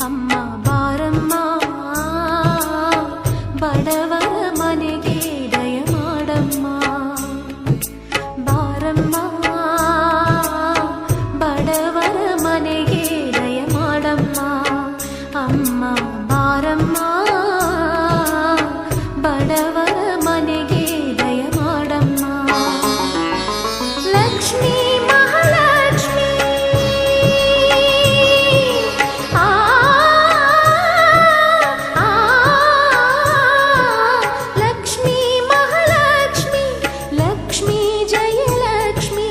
ಅಮ್ಮ ಬಾರಮ್ಮ ಬಡವರ ಮನೆಗೆ ದಯ ಮಾಡಮ್ಮ. ಬಾರಮ್ಮ ಬಡವರ ಮನೆಗೆ ದಯ ಮಾಡಮ್ಮ. ಅಮ್ಮ ಬಾರಮ್ಮ ಬಡವರ ಮನೆಗೆ ದಯ ಮಾಡಮ್ಮ. ಲಕ್ಷ್ಮೀ ಮಹಾಲಕ್ಷ್ಮೀ ಆ ಲಕ್ಷ್ಮೀ ಮಹಾಲಕ್ಷ್ಮೀ ಲಕ್ಷ್ಮೀ ಜಯಲಕ್ಷ್ಮೀ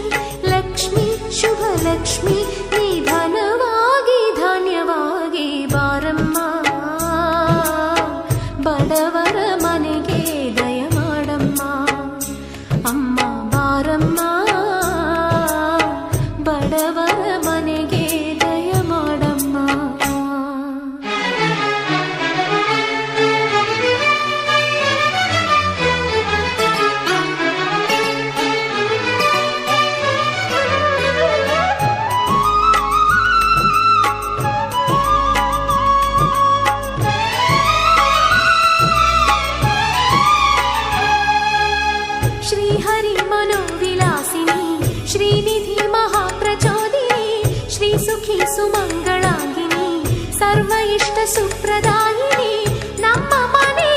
ಲಕ್ಷ್ಮೀ ಶುಭ ಲಕ್ಷ್ಮೀ ನಿಧನವಾಗಿ ಧಾನ್ಯವಾಗಿ ಬಾರಮ್ಮ ಬಡವರ ಮನೆಗೆ ದಯ ಮಾಡಮ್ಮ. ಅಮ್ಮ ಬಾರಮ್ಮ ಬಡವರ ಮನೆಗೆ ದಯ ಮಾಡಮ್ಮ. ಶ್ರೀಹರಿ ಮನೋವಿಲಾಸಿನಿ ಶ್ರೀನಿಧಿ ಮಹಾಪ್ರಚೋದಿನಿ ಶ್ರೀ ಸುಖಿ ಸುಮಂಗಳಾಂಗಿನಿ ಸರ್ವ ಇಷ್ಟ ಸುಪ್ರದಾಯಿನಿ ನಮ್ಮ ಮನೆ